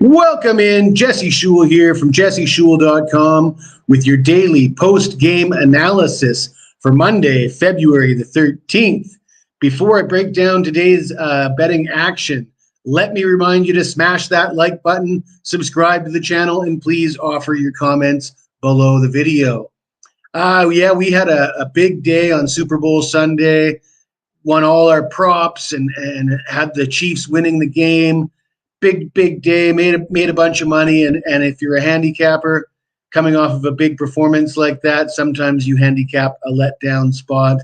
Welcome in, Jesse Schule here from jesseschule.com with your daily post-game analysis for Monday, February the 13th. Before I break down today's betting action, let me remind you to smash that like button, subscribe to the channel, and please offer your comments below the video. We had a big day on Super Bowl Sunday, won all our props and had the Chiefs winning the game. Big day, made a bunch of money, and if you're a handicapper coming off of a big performance like that, sometimes you handicap a letdown spot,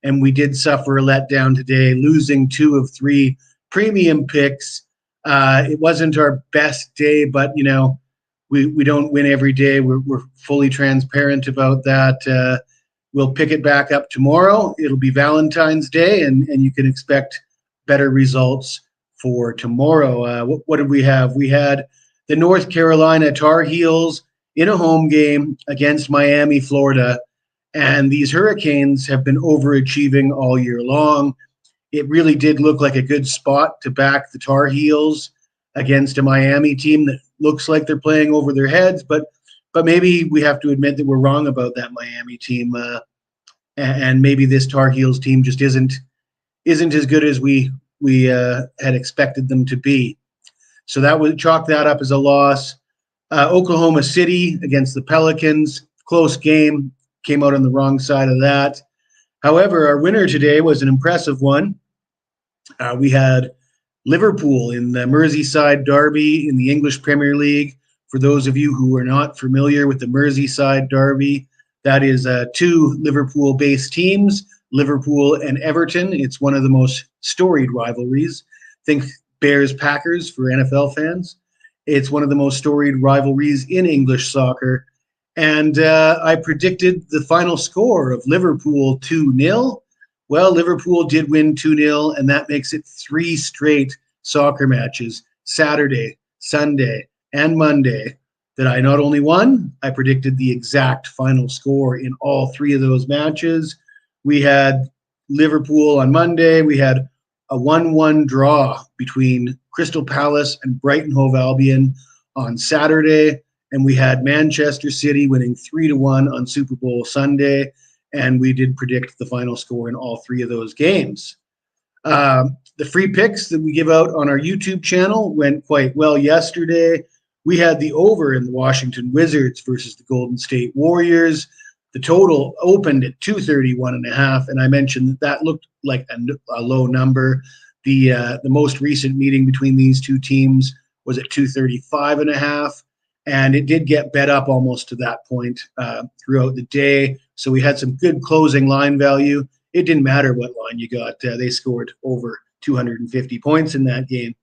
and we did suffer a letdown today, losing 2 of 3 premium picks. It wasn't our best day, but we don't win every day. We're fully transparent about that. We'll pick it back up tomorrow. It'll be Valentine's Day, and you can expect better results for tomorrow. What did we have? We had the North Carolina Tar Heels in a home game against Miami, Florida, and these Hurricanes have been overachieving all year long. It really did look like a good spot to back the Tar Heels against a Miami team that looks like they're playing over their heads, but maybe we have to admit that we're wrong about that Miami team, and maybe this Tar Heels team just isn't as good as we had expected them to be. So that would chalk that up as a loss. Oklahoma City against the Pelicans, close game, came out on the wrong side of that. However, our winner today was an impressive one. We had Liverpool in the Merseyside Derby in the English Premier League. For those of you who are not familiar with the Merseyside Derby, that is 2 Liverpool-based teams, Liverpool and Everton. It's one of the most storied rivalries. Think Bears-Packers for NFL fans. It's one of the most storied rivalries in English soccer. And I predicted the final score of Liverpool 2-0. Well, Liverpool did win 2-0, and that makes it 3 straight soccer matches, Saturday, Sunday, and Monday, that I not only won, I predicted the exact final score in all 3 of those matches. We had Liverpool on Monday. We had a 1-1 draw between Crystal Palace and Brighton Hove Albion on Saturday. And we had Manchester City winning 3-1 on Super Bowl Sunday. And we did predict the final score in all 3 of those games. The free picks that we give out on our YouTube channel went quite well yesterday. We had the over in the Washington Wizards versus the Golden State Warriors. The total opened at 231.5, and I mentioned that looked like a low number. The most recent meeting between these 2 teams was at 235.5, and it did get bet up almost to that point throughout the day. So we had some good closing line value. It didn't matter what line you got. They scored over 250 points in that game.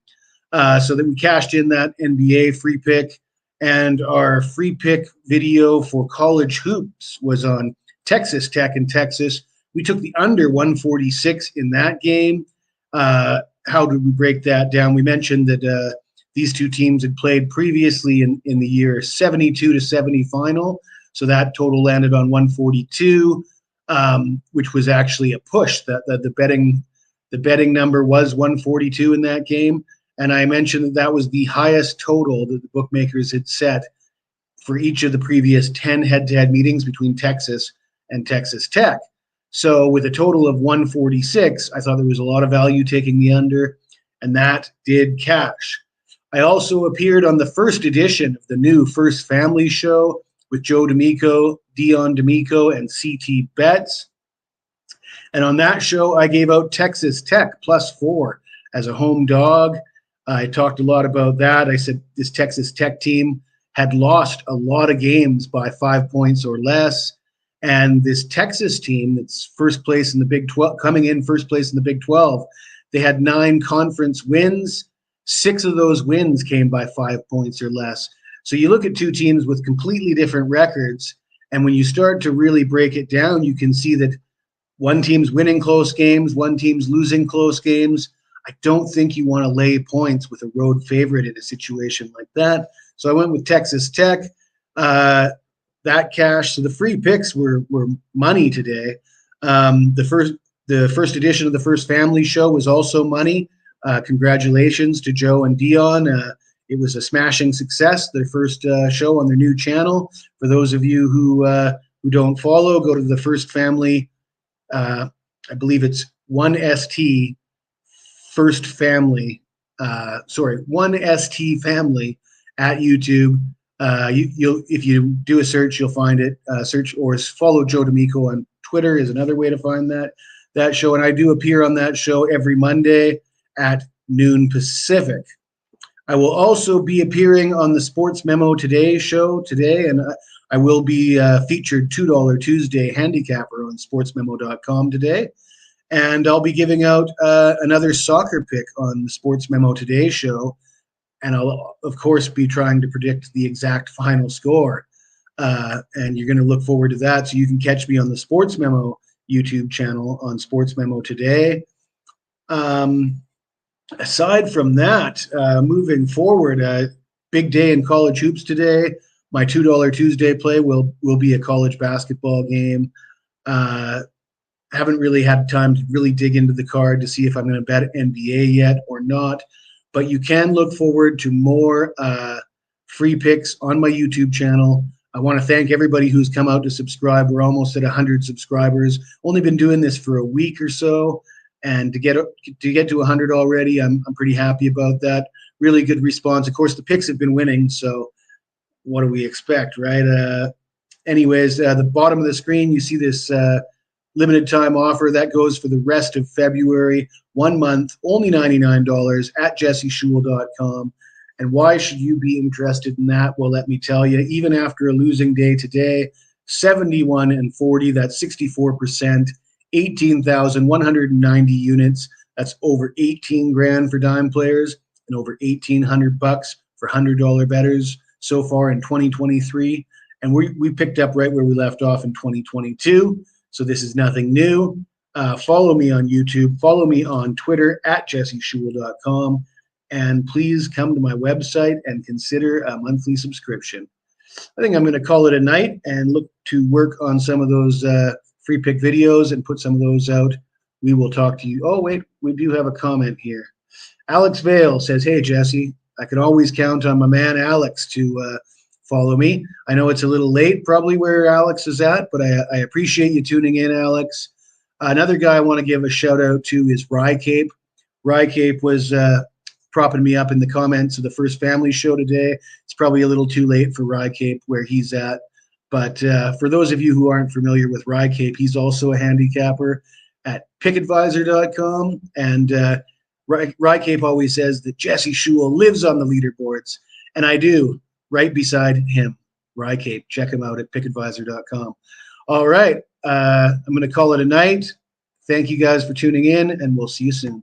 So that we cashed in that NBA free pick. And our free pick video for college hoops was on Texas Tech in Texas. We took the under 146 in that game. How did we break that down? We mentioned that these 2 teams had played previously in the year 72-70 final. So that total landed on 142, which was actually a push. The betting number was 142 in that game. And I mentioned that was the highest total that the bookmakers had set for each of the previous 10 head-to-head meetings between Texas and Texas Tech. So with a total of 146, I thought there was a lot of value taking the under, and that did cash. I also appeared on the first edition of the new First Family Show with Joe D'Amico, Dion D'Amico, and CT Betts. And on that show, I gave out Texas Tech +4 as a home dog. I talked a lot about that. I said this Texas Tech team had lost a lot of games by 5 points or less. And this Texas team that's first place in the Big 12, coming in first place in the Big 12, they had 9 conference wins. 6 of those wins came by 5 points or less. So you look at 2 teams with completely different records, and when you start to really break it down, you can see that one team's winning close games, one team's losing close games. I don't think you want to lay points with a road favorite in a situation like that. So I went with Texas Tech. That cash. So the free picks were money today. The first edition of the First Family Show was also money. Congratulations to Joe and Dion. It was a smashing success, their first show on their new channel. For those of you who don't follow, go to the First Family. I believe it's 1ST First Family. Sorry, 1ST Family at YouTube. You'll if you do a search, you'll find it. Search or follow Joe D'Amico on Twitter is another way to find that show. And I do appear on that show every Monday at noon Pacific. I will also be appearing on the Sports Memo Today show today, and I will be featured $2 Tuesday handicapper on sportsmemo.com today. And I'll be giving out another soccer pick on the Sports Memo Today show. And I'll, of course, be trying to predict the exact final score. And you're going to look forward to that. So you can catch me on the Sports Memo YouTube channel on Sports Memo Today. Aside from that, moving forward, big day in college hoops today. My $2 Tuesday play will be a college basketball game. Haven't really had time to really dig into the card to see if I'm going to bet NBA yet or not. But you can look forward to more free picks on my YouTube channel. I want to thank everybody who's come out to subscribe. We're almost at 100 subscribers. Only been doing this for a week or so. And to get to 100 already, I'm pretty happy about that. Really good response. Of course, the picks have been winning, so what do we expect, right? Anyways, the bottom of the screen, you see this limited time offer that goes for the rest of February, 1 month, only $99 at jesseschule.com. And why should you be interested in that? Well, let me tell you, even after a losing day today, 71-40, that's 64%. 18,190 units. That's over 18 grand for dime players and over $1,800 for $100 bettors so far in 2023. And we picked up right where we left off in 2022. So this is nothing new. Follow me on YouTube. Follow me on Twitter at jesseschule.com. And please come to my website and consider a monthly subscription. I think I'm going to call it a night and look to work on some of those free pick videos and put some of those out. We will talk to you. Oh, wait, we do have a comment here. Alex Vale says, hey, Jesse, I can always count on my man Alex to follow me. I know it's a little late probably where Alex is at, but I appreciate you tuning in, Alex. Another guy I want to give a shout out to is Rye Cape. Rye Cape was propping me up in the comments of the First Family show today. It's probably a little too late for Rye Cape where he's at. But for those of you who aren't familiar with Rye Cape, he's also a handicapper at pickadvisor.com. And Rye Cape always says that Jesse Schule lives on the leaderboards. And I do, right beside him, Rye Cape. Check him out at pickadvisor.com. All right. I'm going to call it a night. Thank you guys for tuning in, and we'll see you soon.